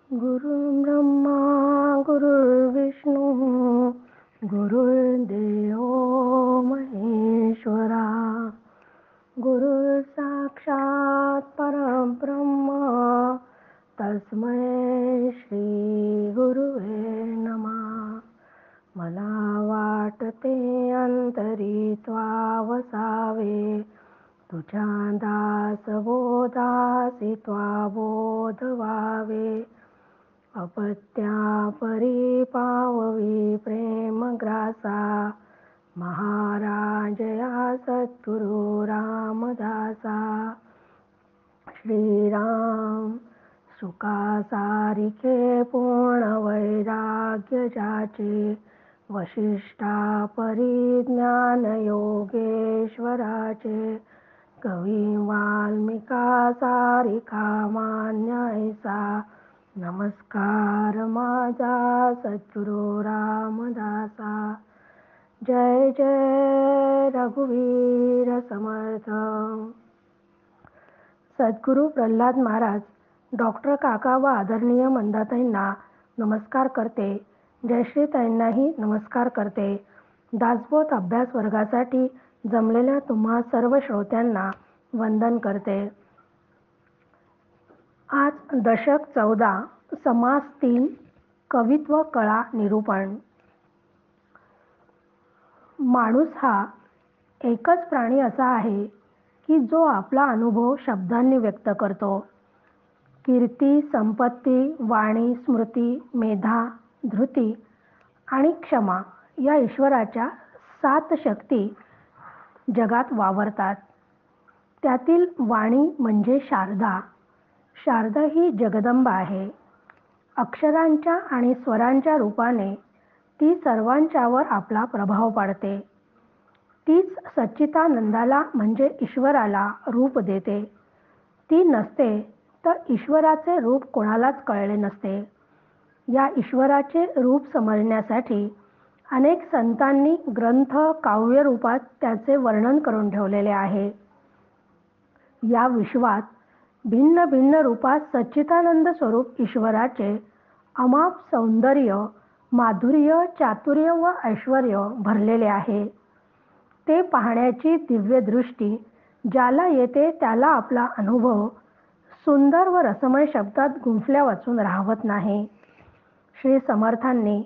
गुरुर्ब्रह्मा गुरुर्विष्णू गुरुर्देव महेश्वरा गुरुः साक्षात् परब्रह्म तस्मै श्री गुरुवे नमः. मला वाटते अंतरी त्वावसावे तुझ्या दासबोधासी त्वा बोध व्हावे. अपत्या परी पाववी प्रेमग्रासा महाराज या सद्गुरु रामदासा. श्रीराम सुखा सारिखे पूर्ण वैराग्य ज्याचे वशिष्ठा परी ज्ञान योगेश्वराचे. कवी वाल्मिका सारिखा मान्य ऐसा नमस्कार माझा सद्गुरु रामदासा. जय जय रघुवीर समर्थ. सद्गुरु प्रल्हाद महाराज डॉक्टर काका व आदरणीय मंदाताईंना नमस्कार करते. जयश्रीताईंनाही नमस्कार करते. दासबोध अभ्यास वर्गासाठी जमलेल्या तुम्हा सर्व श्रोत्यांना वंदन करते. आज दशक 14 समास 3 कवित्व कळा निरूपण. माणूस हा एकच प्राणी असा आहे की जो आपला अनुभव शब्दांनी व्यक्त करतो. कीर्ती, संपत्ती, वाणी, स्मृती, मेधा, धृती आणि क्षमा या ईश्वराच्या 7 शक्ती जगात वावरतात. त्यातील वाणी म्हणजे शारदा. शारदा ही जगदंबा आहे. अक्षरांच्या आणि स्वरांच्या रूपाने ती सर्वांच्यावर आपला प्रभाव पाडते. तीच सच्चिदानंदाला म्हणजे ईश्वराला रूप देते. ती नसते तर ईश्वराचे रूप कोणालाच कळले नसते. या ईश्वराचे रूप समजण्यासाठी अनेक संतांनी ग्रंथ, काव्य रूपात त्याचे वर्णन करून ठेवलेले आहे. या विश्वात भिन्न भिन्न रूपात सच्चिदानंद स्वरूप ईश्वराचे अमाप सौंदर्य, माधुर्य, चातुर्य व ऐश्वर्य भरलेले आहे. ते पाहण्याची दिव्य दृष्टी ज्याला येते त्याला आपला अनुभव सुंदर व रसमय शब्दात गुंफल्या वाचून राहत नाही. श्री समर्थांनी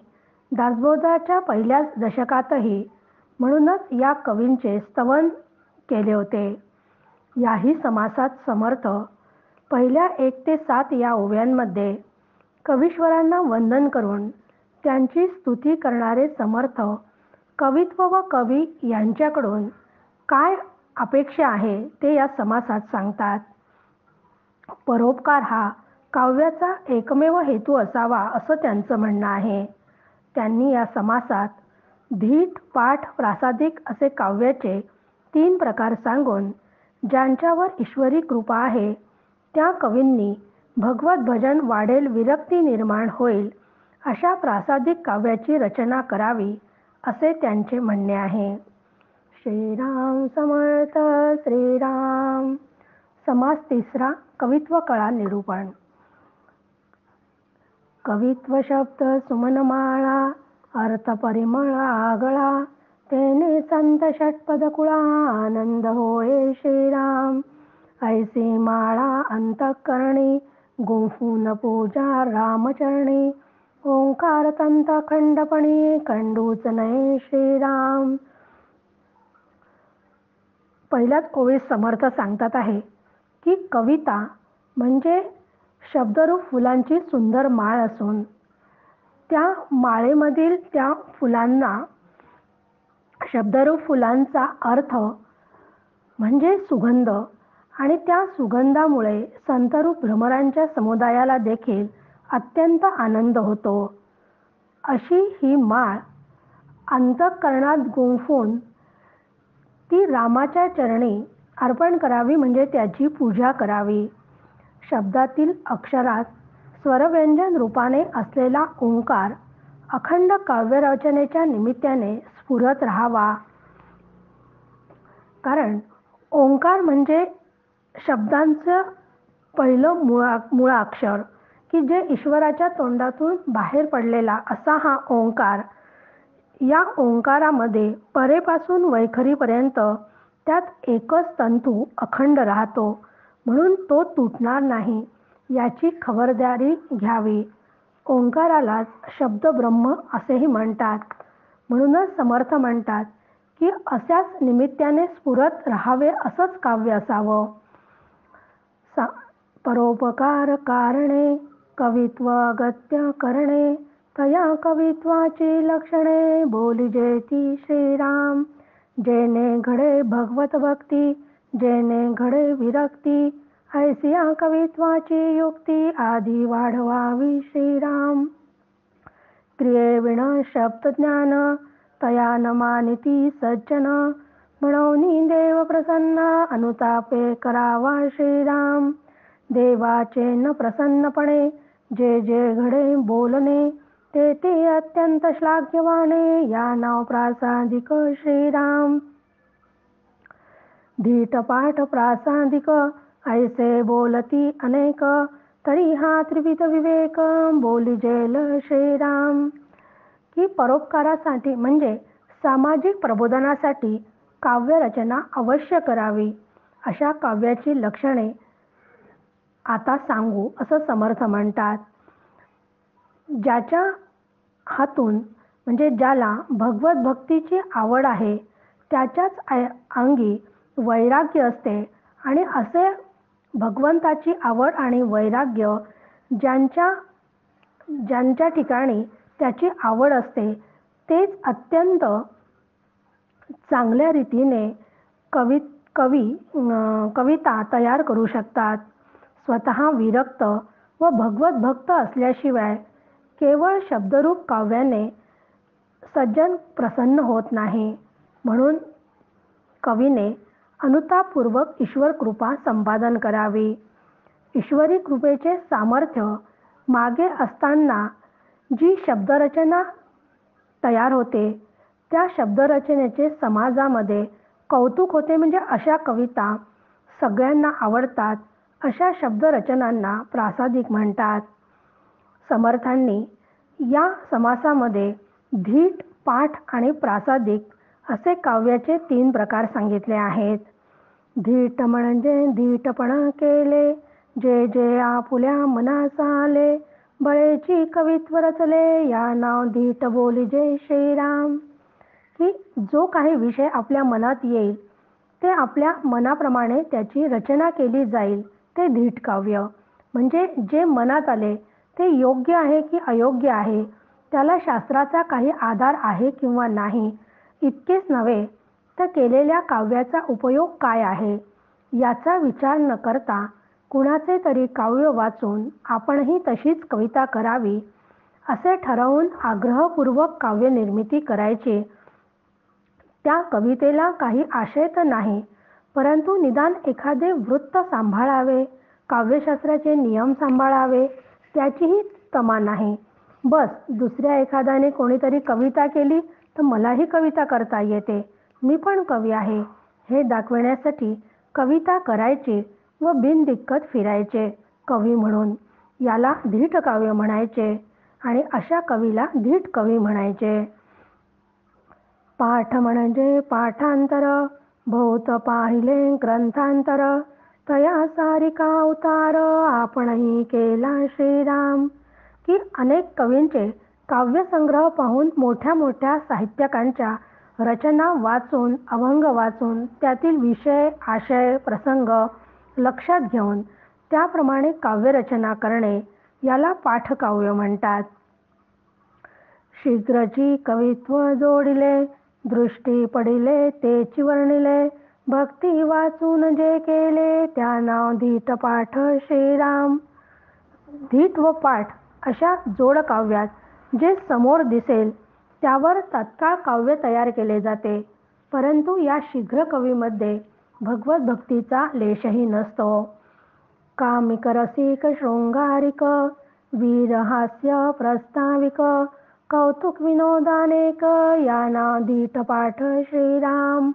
दासबोधाच्या पहिल्याच दशकातही म्हणूनच या कवींचे स्तवन केले होते. याही समासात समर्थ पहिल्या 1 ते 7 या ओव्यांमध्ये कवीश्वरांना वंदन करून त्यांची स्तुती करणारे समर्थ कवित्व व कवी यांच्याकडून काय अपेक्षा आहे ते या समासात सांगतात. परोपकार हा काव्याचा एकमेव हेतू असावा असं त्यांचं म्हणणं आहे. त्यांनी या समासात धीट, पाठ, प्रासादिक असे काव्याचे 3 प्रकार सांगून ज्यांच्यावर ईश्वरी कृपा आहे त्या कवींनी भगवत भजन वाढेल, विरक्ती निर्माण होईल अशा प्रासादिक काव्याची रचना करावी असे त्यांचे म्हणणे आहे. श्रीराम समर्थ. श्रीराम. समास 3 कवित्व कळा निरूपण. कवित्व शब्द सुमनमाळा अर्थ परिमळ आगळा तेने संत षटपद कुळा आनंद होय श्रीराम. ऐसी माळा अंतःकरणी गुंफून पूजा रामचरणी ओंकार तंत खंडपणी खंडूच नये श्रीराम. पहिल्याच ओळीत समर्थ सांगतात आहे की कविता म्हणजे शब्दरूप फुलांची सुंदर माळ असून त्या माळेमधील त्या फुलांना शब्दरूप फुलांचा अर्थ म्हणजे सुगंध आणि त्या सुगंधामुळे संतरूप भ्रमरांच्या समुदायाला देखील अत्यंत आनंद होतो. अशी ही माळ अंतःकरणात गुंफून ती रामाच्या चरणी अर्पण करावी म्हणजे त्याची पूजा करावी. शब्दातील अक्षरात स्वरव्यंजन रूपाने असलेला ओंकार अखंड काव्यरचनेच्या निमित्ताने स्फुरत राहावा. कारण ओंकार म्हणजे शब्दांचं पहिलं मूळाक्षर की जे ईश्वराच्या तोंडातून बाहेर पडलेला असा हा ओंकार, या ओंकारामध्ये परेपासून वैखरीपर्यंत त्यात एकच तंतू अखंड राहतो, म्हणून तो तुटणार नाही याची खबरदारी घ्यावी. ओंकारालाच शब्द ब्रह्म असेही म्हणतात. म्हणूनच समर्थ म्हणतात की अशाच निमित्ताने स्फुरत राहावे असंच काव्य असावं. परोपकार कारणे कवित्व अगत्य करणे, तया कवित्वाची लक्षणे बोलिजे ती श्रीराम. जेने घडे भगवत भक्ती, जेने घडे विरक्ती, ऐसिया कवित्वाची युक्ती आधी वाढवावी श्रीराम. क्रियेविण शब्द ज्ञान, तया न मानिती सज्जन, म्हणून देव प्रसन्न अनुतापे करावा श्रीराम. देवाचे न प्रसन्नपणे जे जे घडे बोलणे, ते ते अत्यंत श्लाघ्यवाने या नाव प्रासादिक श्रीराम. धीटपाठ प्रासादिक ऐसे बोलती अनेक, तरी हा त्रिविध विवेक बोलिजेल श्रीराम. की परोपकारासाठी म्हणजे सामाजिक प्रबोधनासाठी काव्यरचना अवश्य करावी. अशा काव्याची लक्षणे आता सांगू असं समर्थ म्हणतात. ज्याच्या हातून म्हणजे ज्याला भगवत भक्तीची आवड आहे त्याच्याच अंगी वैराग्य असते, आणि असे भगवंताची आवड आणि वैराग्य ज्यांच्या ठिकाणी त्याची आवड असते तेच अत्यंत चांगल्या रीतीने कविता तयार करू शकतात. स्वतः विरक्त व भगवत भक्त असल्याशिवाय केवळ शब्दरूप काव्याने सज्जन प्रसन्न होत नाही. म्हणून कवीने अनुतापपूर्वक ईश्वर कृपा संपादन करावी. ईश्वरी कृपेचे सामर्थ्य मागे असताना जी शब्दरचना तयार होते त्या शब्दरचनेचे समाजामध्ये कौतुक होते. म्हणजे अशा कविता सगळ्यांना आवडतात, अशा शब्दरचनांना प्रासादिक म्हणतात. समर्थांनी या समासामध्ये धीट, पाठ आणि प्रासादिक असे काव्याचे 3 प्रकार सांगितले आहेत. धीट म्हणजे धीटपण केले, जे जे आपुल्या मनास आले, बळेची कवित्व रचले, या नाव धीट बोलिजे श्रीराम. की जो काही विषय आपल्या मनात येईल ते आपल्या मनाप्रमाणे त्याची रचना केली जाईल ते धीट काव्य. म्हणजे जे मनात आले ते योग्य आहे की अयोग्य आहे, त्याला शास्त्राचा काही आधार आहे किंवा नाही, इतकेच नव्हे तर केलेल्या काव्याचा उपयोग काय आहे याचा विचार न करता कुणाचे तरी काव्य वाचून आपणही तशीच कविता करावी असे ठरवून आग्रहपूर्वक काव्य निर्मिती करायची. त्या कवितेला काही आशय तर नाही, परंतु निदान एखादे वृत्त सांभाळावे, काव्यशास्त्राचे नियम सांभाळावे त्याचीही तमा नाही. बस दुसऱ्या एखाद्याने कोणीतरी कविता केली तर मलाही कविता करता येते, मी पण कवी आहे हे दाखवण्यासाठी कविता करायची व बिनदिक्कत फिरायचे कवी म्हणून. याला धीट काव्य म्हणायचे आणि अशा कवीला धीट कवी म्हणायचे. पाठ म्हणजे पाठांतर, बहुत पाहिले ग्रंथांतर, तया सारिका उतार आपणही केला श्रीराम. की अनेक कवींचे काव्यसंग्रह पाहून मोठ्या मोठ्या साहित्यकांच्या रचना वाचून, अभंग वाचून त्यातील विषय, आशय, प्रसंग लक्षात घेऊन त्याप्रमाणे काव्यरचना करणे याला पाठकाव्य म्हणतात. शीघ्रची कवित्व जोडिले, दृष्टी पडिले तेची वर्णिले, भक्ती वाचून जे केले त्या नाव धीट पाठ श्रीराम. धीट व पाठ अशा जोड काव्यात जे समोर दिसेल त्यावर तत्काळ काव्य तयार केले जाते, परंतु या शीघ्र कवीमध्ये भगवत भक्तीचा लेशही नसतो. कामिक रसिक शृंगारिक, वीरहास्य प्रस्ताविक, कौतुक विनोदानेक, या नाव धीट पाठ श्रीराम.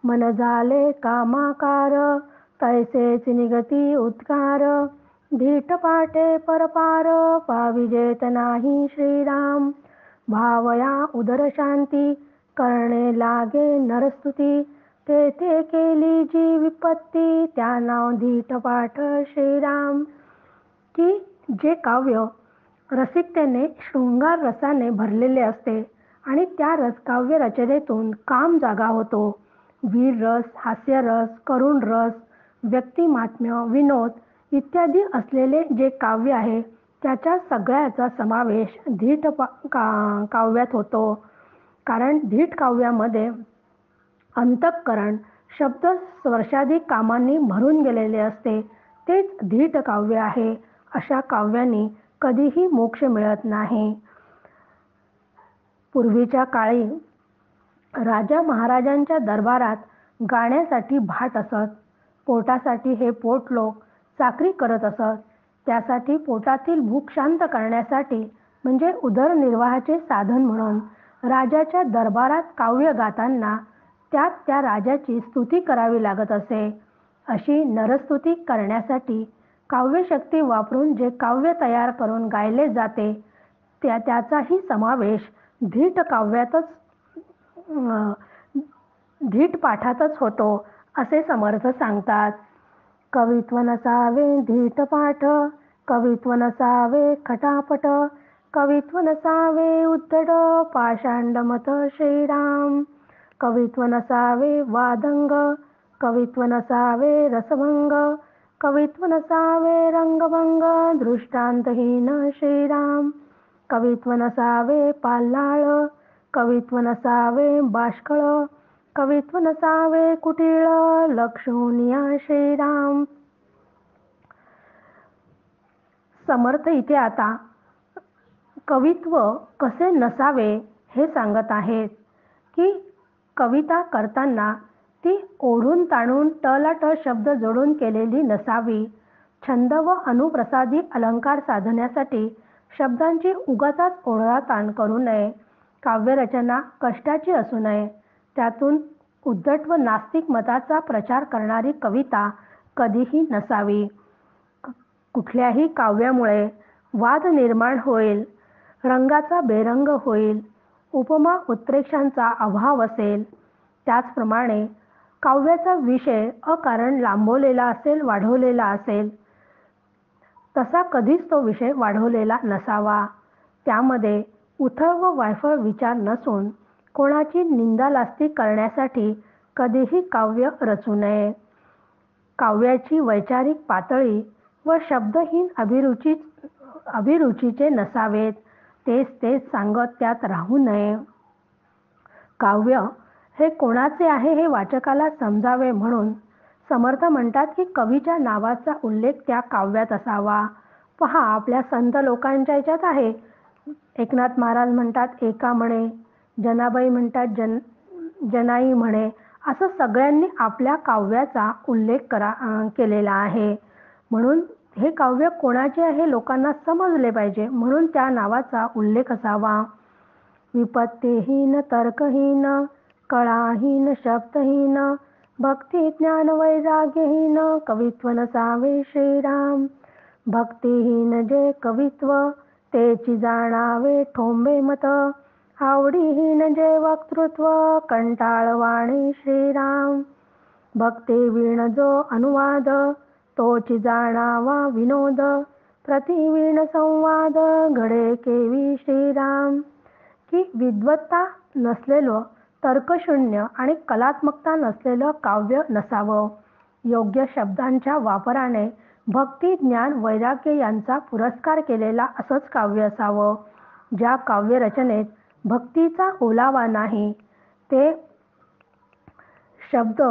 मन झाले कामाकार, तैसेच निगती उद्गार, धीट पाटे परपार पाविजेत नाही श्रीराम. भावया उदर शांती करणे लागे नरस्तुती. तेथे केली जी विपत्ती त्या नाव धीट पाठ श्रीराम. की जे काव्य रसिकतेने शृंगार रसाने भरलेले असते आणि त्या काव्य रचनेतून काम जागा होतो. वीर रस, हास्यरस, करुण रस, व्यक्तिमात्म्य, विनोद इत्यादी असलेले जे काव्य आहे त्याच्या सगळ्याचा समावेश धीट काव्यात होतो. कारण धीट काव्यामध्ये अंतःकरण शब्द स्पर्शादी कामांनी भरून गेलेले असते. तेच धीट काव्य आहे. अशा काव्यांनी कधीही मोक्ष मिळत नाही. पूर्वीच्या काळी राजा महाराजांच्या दरबारात गाण्यासाठी भाट असत. पोटासाठी हे पोट लोक चाकरी करत असत. त्यासाठी पोटातील भूक शांत करण्यासाठी म्हणजे उदरनिर्वाहाचे साधन म्हणून राजाच्या दरबारात काव्य गाताना त्यात त्या राजाची स्तुती करावी लागत असे. अशी नरस्तुती करण्यासाठी काव्यशक्ती वापरून जे काव्य तयार करून गायले जाते त्याचाही समावेश धीट काव्यातच धीट पाठातच होतो असे समर्थ सांगतात. कवित्व नसावे धीट पाठ, कवित्व नसावे खटापट, कवित्व नसावे उद्धट पाषांड मत श्रीराम. कवित्व नसावे वादंग, कवित्व नसावे रसभंग, कवित्व नसावे रंगभंग दृष्टांतहीन श्रीराम. कवित्व नसावे पाल्हाळ, कवित्व नसावे बाष्कळ, कवित्व नसावे कुटिळ लक्षणीय श्रीराम. समर्थ इथे आता कवित्व कसे नसावे हे सांगत आहेत की कविता करताना ती ओढून ताणून टलाट शब्द जोडून केलेली नसावी. छंद व अनुप्रसादी अलंकार साधण्यासाठी शब्दांची उगाचच ओढाताण करू नये. काव्यरचना कष्टाची असू नये. त्यातून उद्धट व नास्तिक मताचा प्रचार करणारी कविता कधीही नसावी. कुठल्याही काव्यामुळे वाद निर्माण होईल, रंगाचा बेरंग होईल, उपमा उत्प्रेक्षांचा अभाव असेल. त्याचप्रमाणे काव्याचा विषय अकारण लांबवलेला असेल, वाढवलेला असेल, तसा कधीच तो विषय वाढवलेला नसावा. त्यामध्ये उथळ व वायफळ विचार नसून कोणाची निंदालास्ती करण्यासाठी कधीही काव्य रचू नये. काव्याची वैचारिक पातळी व शब्दहीन अभिरुचीचे नसावेत. तेच सांगत त्यात राहू नये. काव्य हे कोणाचे आहे हे वाचकाला समजावे म्हणून समर्थ म्हणतात की कवीच्या नावाचा उल्लेख त्या काव्यात असावा. पहा, आपल्या संत लोकांच्या याच्यात आहे. एकनाथ महाराज म्हणतात एका म्हणे, जनाबाई म्हणतात जनाई म्हणे. असं सगळ्यांनी आपल्या काव्याचा उल्लेख केलेला आहे. म्हणून हे काव्य कोणाचे आहे लोकांना समजले पाहिजे म्हणून त्या नावाचा उल्लेख असावा. विपत्तीहीन तर्कहीन, कळाहीन शब्दहीन, भक्ती ज्ञान वैराग्यहीन कवित्व नसावे श्रीराम. भक्तिहीन जे कवित्व तेची जाणावे ठोंबे मत, आवडीहीन जे वक्तृत्व कंटाळवाणे श्रीराम. भक्तिवीण जो अनुवाद तोची जाणावा विनोद, प्रतिवीण संवाद घडे केवी श्रीराम. की विद्वत्ता नसलेलं, तर्कशून्य आणि कलात्मकता नसलेलं काव्य नसावं. योग्य शब्दांच्या वापराने भक्ती ज्ञान वैराग्य यांचा पुरस्कार केलेला असंच काव्य असावं. ज्या काव्यरचनेत भक्तीचा ओलावा नाही ते शब्द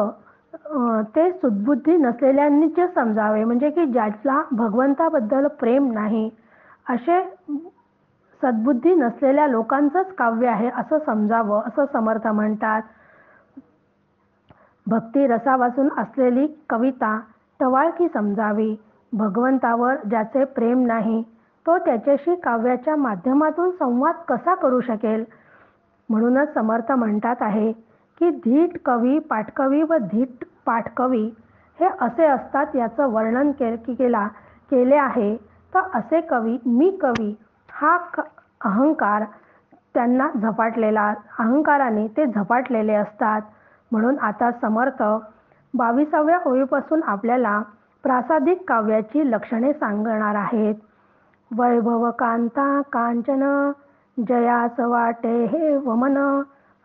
ते सुदबुद्धी नसलेल्यांनीच समजावे. म्हणजे की ज्याला भगवंताबद्दल प्रेम नाही असे सद्बुद्धी नसलेल्या लोकांचंच काव्य आहे असं समजावं असं समर्थ म्हणतात. भक्ती रसापासून असलेली कविता टवाळकी समजावी. भगवंतावर ज्याचे प्रेम नाही तो त्याच्याशी काव्याच्या माध्यमातून संवाद कसा करू शकेल. म्हणूनच समर्थ म्हणतात आहे की धीट कवी पाठकवी व धीट पाठकवी हे असे असतात याचं वर्णन केला केले आहे, तर असे कवी, मी कवी हा अहंकार त्यांना झपाटलेला, अहंकाराने ते झपाटलेले असतात. म्हणून आता समर्थ 22व्या ओळीपासून आपल्याला प्रासादिक काव्याची लक्षणे सांगणार आहेत. वैभव कांता कांचन जयास वाटे हे वमन,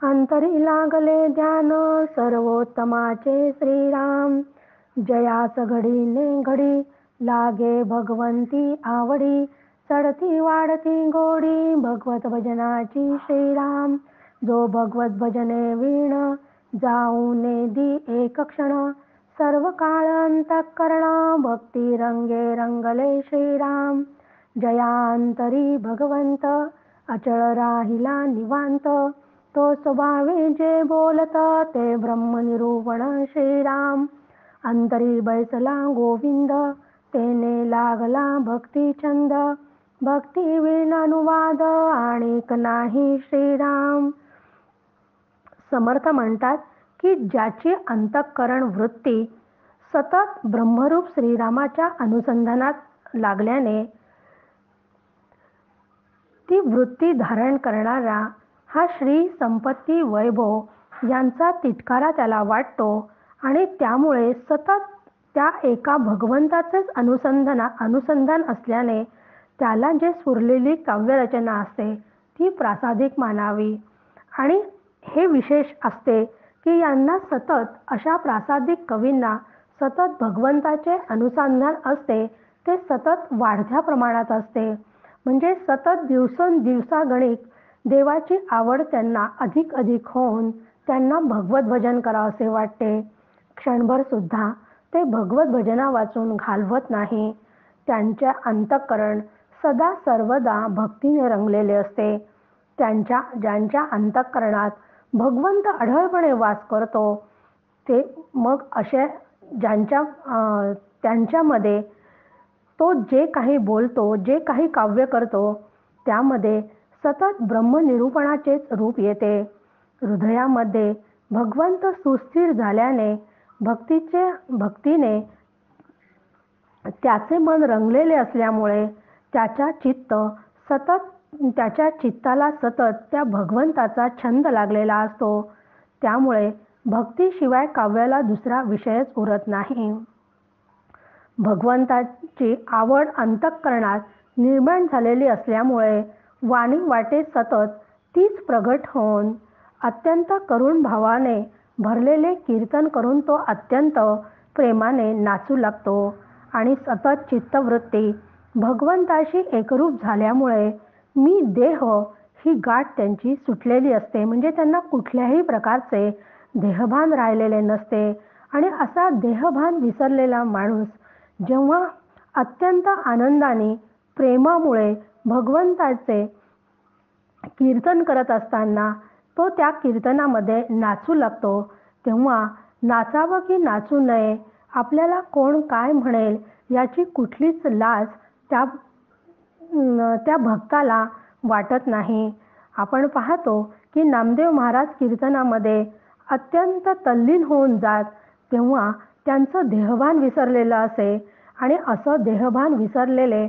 अंतरी लागले ध्यान सर्वोत्तमाचे श्रीराम. जयास घडीने घडी लागे भगवंती आवडी, चढती वाढती गोडी भगवत भजनाची श्रीराम. जो भगवत भजने वीण जाऊने दी एक क्षण, सर्व काळ अंतःकरण भक्ती रंगे रंगले श्रीराम. जयांतरी भगवंत अचळ राहिला निवांत, तो स्वभावे जे बोलत ते ब्रह्मनिरूपण श्रीराम. अंतरी बैसला गोविंद तेने लागला भक्ती छंद, भक्ती विण अनुवाद आणिक नाही श्रीराम. समर्थ म्हणतात की ज्याची अंतःकरण वृत्ती सतत ब्रह्मरूप श्रीरामाच्या अनुसंधानात लागल्याने ती वृत्ती धारण करणारा हा श्री संपत्ती वैभव यांचा तिटकारा त्याला वाटतो आणि त्यामुळे सतत त्या एका भगवंताचेच अनुसंधान असल्याने त्याला जे स्फुरलेली काव्यरचना असते ती प्रासादिक मानावी. आणि हे विशेष असते की यांना सतत अशा प्रासादिक कवींना सतत भगवंताचे अनुसंधान असते, ते सतत वाढत्या प्रमाणात असते. म्हणजे सतत दिवसागणिक देवाची आवड त्यांना अधिक अधिक होऊन त्यांना भगवत भजन करावसे वाटते. क्षणभर सुद्धा ते भगवत भजना वाचून घालवत नाही. त्यांच्या अंतःकरण सदा सर्वदा भक्तीने रंगलेले असते. ज्यांच्या अंतःकरणात भगवंत अढळपणे वास करतो ते मग अशा त्यांच्यामध्ये तो जे काही बोलतो, जे काही काव्य करतो त्यामध्ये सतत ब्रह्मनिरूपणाचेच रूप येते. हृदयामध्ये भगवंत सुस्थिर झाल्याने भक्तीने त्याचे मन रंगलेले असल्यामुळे त्याच्या चित्ताला सतत त्या भगवंताचा छंद लागलेला असतो. त्यामुळे भक्तीशिवाय काव्याला दुसरा विषयच उरत नाही. भगवंताची आवड अंतःकरणात निर्माण झालेली असल्यामुळे वाणी वाटे सतत तीच प्रगट होऊन अत्यंत करुण भावाने भरलेले कीर्तन करून तो अत्यंत प्रेमाने नाचू लागतो. आणि सतत चित्तवृत्ती भगवंताशी एकरूप झाल्यामुळे मी देह ही गाठ त्यांची सुटलेली असते. म्हणजे त्यांना कुठल्याही प्रकारचे देहभान राहिलेले नसते. आणि असा देहभान विसरलेला माणूस जेव्हा अत्यंत आनंदाने प्रेमामुळे भगवंताचे कीर्तन करत असताना तो त्या कीर्तनामध्ये नाचू लागतो, तेव्हा नाचावं की नाचू नये, आपल्याला कोण काय म्हणेल याची कुठलीच लाज त्या भक्ताला वाटत नाही. आपण पाहतो की नामदेव महाराज कीर्तनामध्ये अत्यंत तल्लीन होऊन जात, तेव्हा त्यांचं देहभान विसरलेलं असे आणि असं देहभान विसरलेले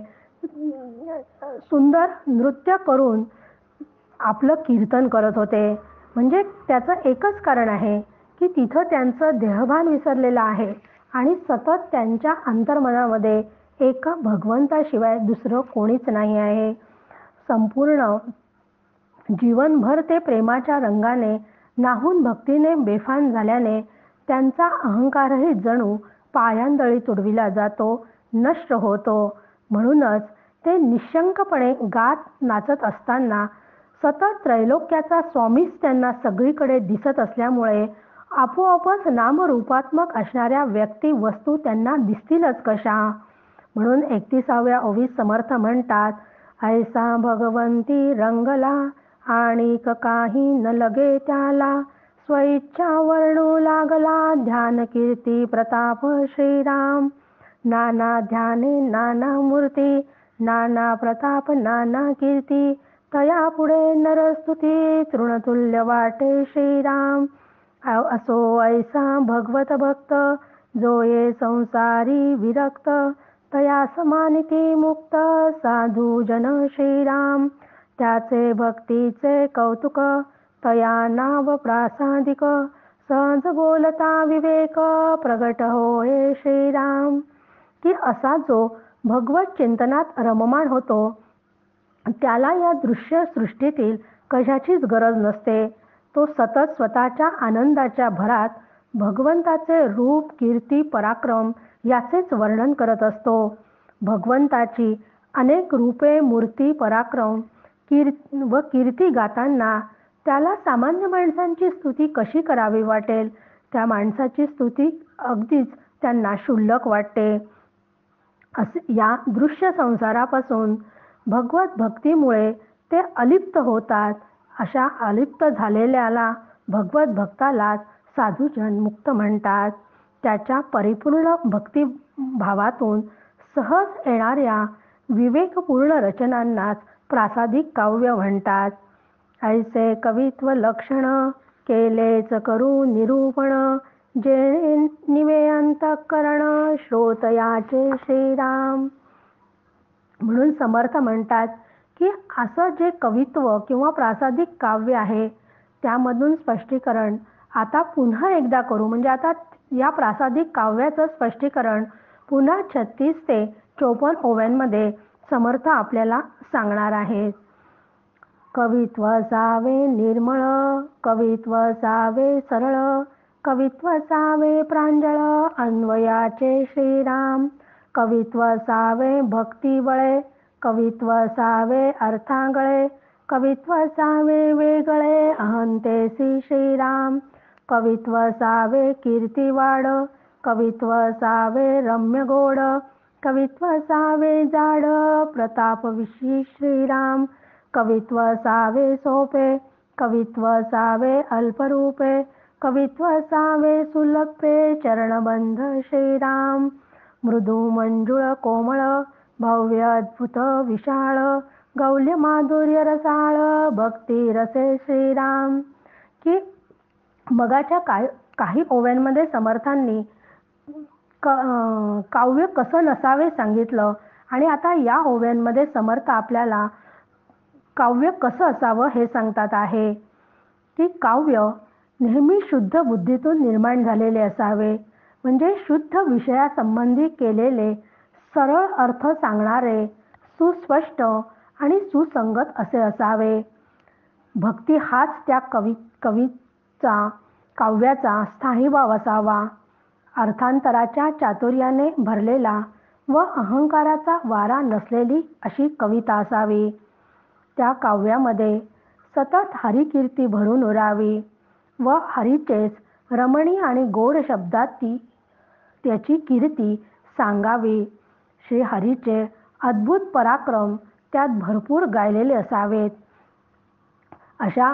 सुंदर नृत्य करून आपलं कीर्तन करत होते. म्हणजे त्याचं एकच कारण आहे की तिथं त्यांचं देहभान विसरलेलं आहे आणि सतत त्यांच्या अंतर्मनामध्ये एका भगवंताशिवाय दुसरं कोणीच नाही आहे. संपूर्ण जीवनभर ते प्रेमाच्या रंगाने न्हाऊन भक्तीने बेफान झाल्याने त्यांचा अहंकारही जणू पायांदळी तुडविला जातो, नष्ट होतो. म्हणूनच ते निशंकपणे गात नाचत असताना सतत त्रैलोक्याचा स्वामीच त्यांना सगळीकडे दिसत असल्यामुळे आपोआपच नामरूपात्मक असणाऱ्या व्यक्ती वस्तू त्यांना दिसतीलच कशा. म्हणून 31व्या ओवीत समर्थ म्हणतात, ऐसा भगवंती रंगला आणिक काही न लगे त्याला, स्वइच्छा वर्णू लागला ध्यान कीर्ती प्रताप श्रीराम. नाना ध्याने नाना मूर्ती, नाना प्रताप नाना कीर्ती, तया पुढे नरस्तुती तृणतुल्य वाटे श्रीराम. असो ऐसा भगवत भक्त, जो ये संसारी विरक्त, तया समानिती मुक्त साधू जन श्रीराम. त्याचे भक्तीचे कौतुक तया नाव प्रासादिक. सहज बोलता विवेक प्रगट होय श्रीराम. की असा जो भगवत चिंतनात रममाण होतो त्याला या दृश्य सृष्टीतील कशाचीच गरज नसते. तो सतत स्वतःच्या आनंदाच्या भरात भगवंताचे रूप कीर्ती पराक्रम याचेच वर्णन करत असतो. भगवंताची अनेक रूपे मूर्ती पराक्रम व कीर्ती गाताना त्याला सामान्य माणसांची स्तुती कशी करावी वाटेल. त्या माणसाची स्तुती अगदीच त्यांना क्षुल्लक वाटते. या दृश्य संसारापासून भगवत भक्तीमुळे ते अलिप्त होतात. अशा अलिप्त झालेल्याला भगवत भक्तालाच साधूजन मुक्त म्हणतात. त्याच्या परिपूर्ण भक्तिभावातून सहज येणाऱ्या विवेकपूर्ण रचनांनाच प्रासादिक काव्य म्हणतात. ऐसे कवित्व लक्षण केलेच करू निरूपण. जे निवे अंतःकरण श्रोतयाचे श्रीराम. म्हणून समर्थ म्हणतात की असं जे कवित्व किंवा प्रासादिक काव्य आहे त्यामधून स्पष्टीकरण आता पुन्हा एकदा करू. म्हणजे आता या प्रासादिक काव्याचं स्पष्टीकरण पुन्हा 36 ते 54 ओव्यांमध्ये समर्थ आपल्याला सांगणार आहेत. कवित्व सावे निर्मळ, कवित्व सावे सरळ, कवित्व सावे प्रांजळ, अन्वयाचे श्रीराम. कवित्व सावे भक्तिबळे, कवित्व सावे अर्थांगळे, कवित्व सावे वेगळे अहंतेसी श्रीराम. कवित्व सावे कीर्तिवाड, कवित्व सावे रम्य गोड, कवित्व सावे जाड प्रतापविशी श्रीराम. कवित्व सावे सोपे, कवित्व सावे अल्परूपे, कवित्व सावे सुलभे चरणबंध श्रीराम. मृदू मंजुळ कोमळ भव्य अद्भुत विशाळ, गौल्य माधुर्य रसाळ भक्ती रसे श्रीराम. की मगाच्या काही ओव्यांमध्ये समर्थांनी काव्य कसं नसावे सांगितलं आणि आता या ओव्यांमध्ये समर्थ आपल्याला काव्य कसं असावं हे सांगतात आहे. की काव्य नेहमी शुद्ध बुद्धीतून निर्माण झालेले असावे. म्हणजे शुद्ध विषयासंबंधी केलेले सरळ अर्थ सांगणारे सुस्पष्ट आणि सुसंगत असे असावे. भक्ती हाच त्या काव्याचा स्थायीभाव असावा. अर्थांतराच्या चातुर्याने भरलेला व अहंकाराचा वारा नसलेली अशी कविता असावी. त्या काव्यामध्ये सतत हरिकीर्ती भरून उरावी व हरीचेच रमणीय आणि गोड शब्दात त्याची कीर्ती सांगावी. श्री हरीचे अद्भुत पराक्रम त्यात भरपूर गायलेले असावेत. अशा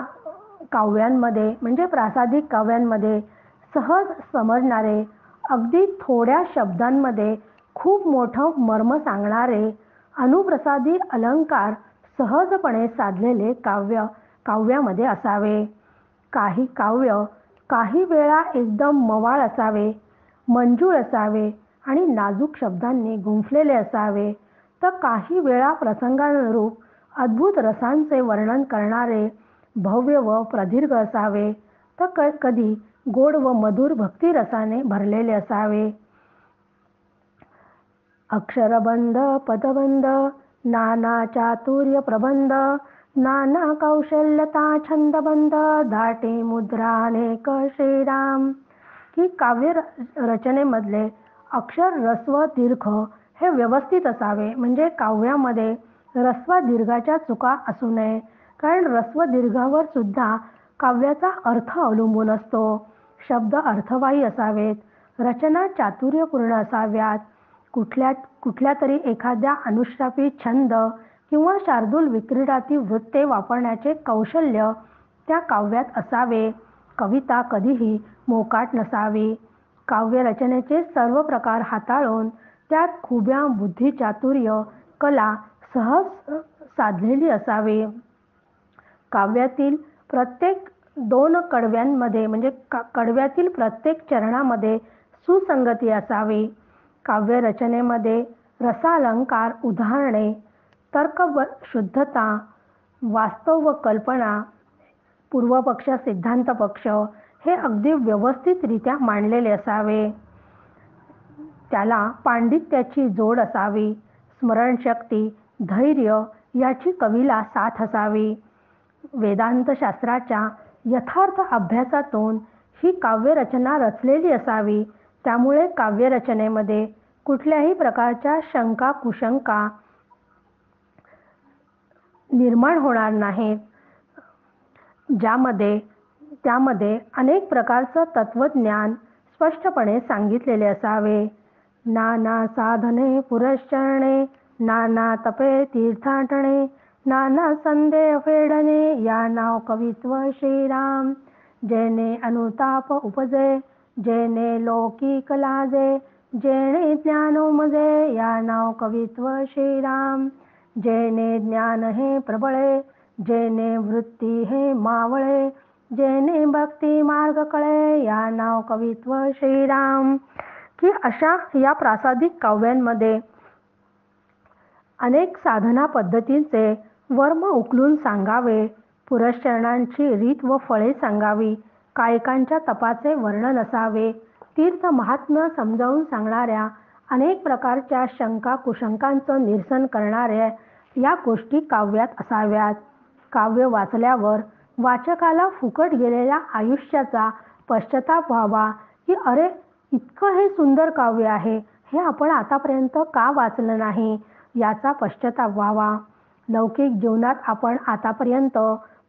काव्यांमध्ये म्हणजे प्रासादिक काव्यांमध्ये सहज समजणारे अगदी थोड्या शब्दांमध्ये खूप मोठं मर्म सांगणारे अनुप्रसादी अलंकार सहजपणे साधलेले काव्यामध्ये असावे. काही काव्य काही वेळा एकदम मवाळ असावे, मंजूळ असावे आणि नाजूक शब्दांनी गुंफलेले असावे, तर काही वेळा प्रसंगानुरूप अद्भुत रसांचे वर्णन करणारे भव्य व प्रदीर्घ असावे, तर कधी गोड व मधुर भक्तिरसाने भरलेले असावे. अक्षरबंध पदबंध नाना चातुर्य प्रबंध, नाना कौशल्यता छंदबंध धाटे मुद्रा अनेक श्रीराम. की काव्य रचनेमधले अक्षर रस्व दीर्घ हे व्यवस्थित असावे. म्हणजे काव्यामध्ये रस्व दीर्घाच्या चुका असू नये. कारण रस्व दीर्घावर सुद्धा काव्याचा अर्थ अवलंबून असतो. शब्द अर्थवाही असावेत. रचना चातुर्यपूर्ण असाव्यात. कुठल्या तरी एखाद्या अनुश्रापी छंद किंवा शार्दूल विक्रीडाती वृत्ते वापरण्याचे कौशल्य त्या काव्यात असावे. कविता कधीही मोकाट नसावी. काव्य रचनेचे सर्व प्रकार हाताळून त्यात खुब्या बुद्धिचातुर्य कला सहज साधलेली असावी. काव्यातील प्रत्येक 2 कडव्यांमध्ये म्हणजे कडव्यातील प्रत्येक चरणामध्ये सुसंगती असावी. काव्य रचनेमध्ये रसालंकार, उदाहरणे, तर्क व शुद्धता, वास्तव व कल्पना, पूर्वपक्ष, सिद्धांत पक्ष हे अगदी व्यवस्थितरित्या मांडलेले असावे. त्याला पांडित्याची जोड असावी. स्मरणशक्ती, धैर्य याची कवीला साथ असावी. वेदांतशास्त्राच्या यथार्थ अभ्यासातून ही काव्यरचना रचलेली असावी. त्यामुळे काव्यरचनेमध्ये कुठल्याही प्रकारच्या शंका कुशंका निर्माण होणार नाहीत. त्यामध्ये अनेक प्रकारचं तत्वज्ञान स्पष्टपणे सांगितलेले असावे. नाना साधने पुरश्चरणे, नाना तपे तीर्थाटणे, नाना संदेह फेडणे, या नाव कवित्व श्रीराम. जेणे अनुताप उपजे, जेणे लौकिक लाजे, जेणे ज्ञानोमजे, या नाव कवित्व श्रीराम. जेणे ज्ञान हे प्रबळे, जेणे वृत्ती हे मावळे, जेणे भक्ती मार्ग कळे, या नाव कवित्व श्रीराम. की अशा या प्रासादिक काव्यांमध्ये अनेक साधना पद्धतींचे वर्म उकलून सांगावे. पुरश्चरणांची रीत व फळे सांगावी. कायकांच्या तपाचे वर्णन असावे. तीर्थ महात्म्य समजावून सांगणाऱ्या अनेक प्रकारच्या शंका कुशंकांचं निरसन करणाऱ्या या गोष्टी काव्यात असाव्यात. काव्य वाचल्यावर वाचकाला फुकट गेलेल्या आयुष्याचा पश्चाताप व्हावा की अरे, इतकं हे सुंदर काव्य आहे, हे आपण आतापर्यंत का वाचलं नाही, याचा पश्चाताप व्हावा. लौकिक जीवनात आपण आतापर्यंत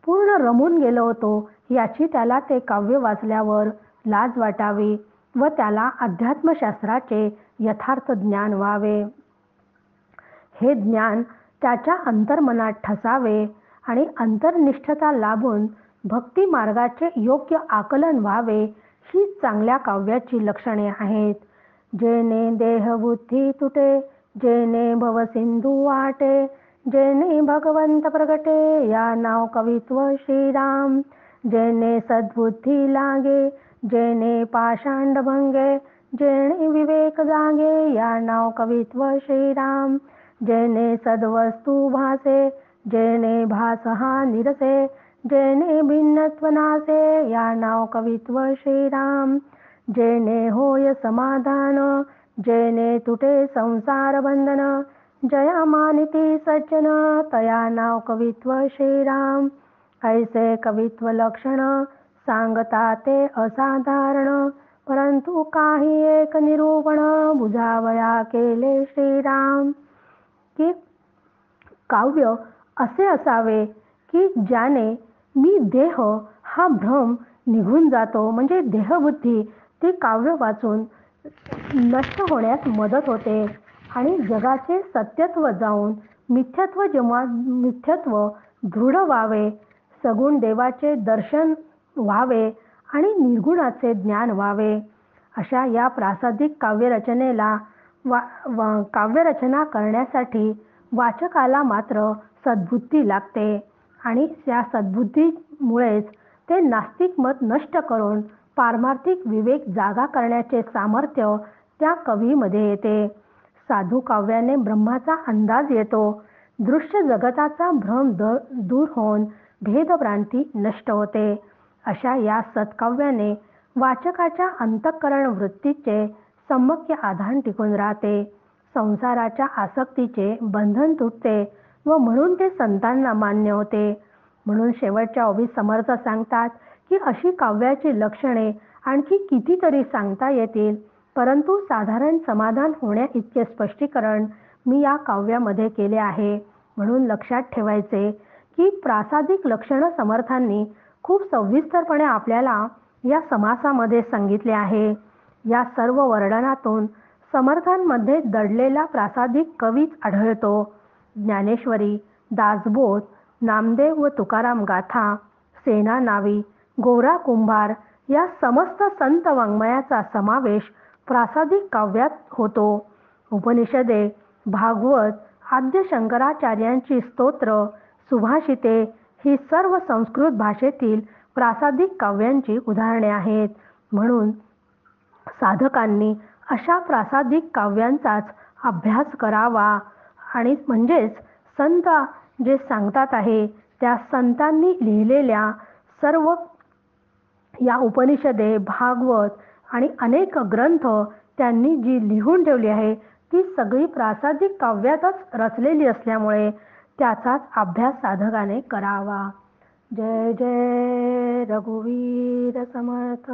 पूर्ण रमून गेलो होतो याची त्याला ते काव्य वाचल्यावर लाज वाटावी व त्याला अध्यात्मशास्त्राचे यथार्थ ज्ञान व्हावे. हे ज्ञान त्याच्या अंतर्मनात ठसावे आणि अंतर्निष्ठता लाभून भक्ती मार्गाचे योग्य आकलन व्हावे. ही चांगल्या काव्याची लक्षणे आहेत. जेणे देहबुद्धी तुटे, जेणे भवसिंधू वाटे, जेणे भगवंत प्रगटे, या नाव कवित्व श्रीराम. जेणे सद्बुद्धी लागे, जेणे पाषांड भंगे, जेणे विवेक जागे, या नाव कवित्व श्रीराम. जेणे सद्वस्तू भासे, जेणे भास हा निरसे, जेणे भिन्नत्व नासे, या नाव कवित्व श्रीराम. जेणे होय समाधान, जेणे तुटे संसार बंधन, जया मानिती सज्जन, तया नाव कवित्व श्रीराम. ऐसे कवित्व लक्षण सांगता ते असाधारण, परंतु काही एक निरूपण बुजावया केले श्रीराम. की काव्य असे असावे की ज्याने मी देह हा भ्रम निघून जातो, म्हणजे देहबुद्धी ते काव्य वाचून नष्ट होण्यास मदत होते आणि जगाचे सत्यत्व जाऊन मिथ्यत्व दृढ व्हावे, सगुण देवाचे दर्शन व्हावे आणि निर्गुणाचे ज्ञान व्हावे. अशा या प्रासादिक काव्यरचनेला काव्यरचना करण्यासाठी वाचकाला मात्र सद्बुद्धी लागते आणि त्या सद्बुद्धीमुळेच ते नास्तिक मत नष्ट करून पारमार्थिक विवेक जागा करण्याचे सामर्थ्य त्या कवीमध्ये येते. साधू काव्याने ब्रह्माचा अंदाज येतो. दृश्य जगताचा भ्रम दूर होऊन भेदभ्रांती नष्ट होते. अशा या सत्काव्याने वाचकाच्या अंतःकरण वृत्तीचे सम्यक आधान टिकून राहते. संसाराच्या आसक्तीचे बंधन तुटते व म्हणून ते संतांना मान्य होते. म्हणून शेवटच्या ओवीत समर्थ सांगतात की अशी काव्याची लक्षणे आणखी कितीतरी सांगता येतील, परंतु साधारण समाधान होण्या इतके स्पष्टीकरण मी या काव्यामध्ये केले आहे. म्हणून लक्षात ठेवायचे की प्रासादिक लक्षण समर्थांनी खूप सविस्तरपणे आपल्याला या समासामध्ये सांगितले आहे. या सर्व वर्णनातून समर्थांमध्ये दडलेला प्रासादिक कवीच आढळतो. ज्ञानेश्वरी, दासबोध, नामदेव व तुकाराम गाथा, सेना नावी, गोरा कुंभार या समस्त संत वाङ्मयाचा समावेश प्रासादिक काव्यात होतो. उपनिषदे, भागवत, आद्य शंकराचार्यांची स्तोत्र, सुभाषिते ही सर्व संस्कृत भाषेतील प्रासादिक काव्यांची उदाहरणे आहेत. म्हणून साधकांनी अशा प्रासादिक काव्यांचाच अभ्यास करावा आणि म्हणजेच संत जे सांगतात आहे त्या संतांनी लिहिलेल्या सर्व या उपनिषदे, भागवत आणि अनेक ग्रंथ त्यांनी जी लिहून ठेवली आहे ती सगळी प्रासादिक काव्यातच रचलेली असल्यामुळे त्याचाच अभ्यास साधकाने करावा. जय जय रघुवीर समर्थ.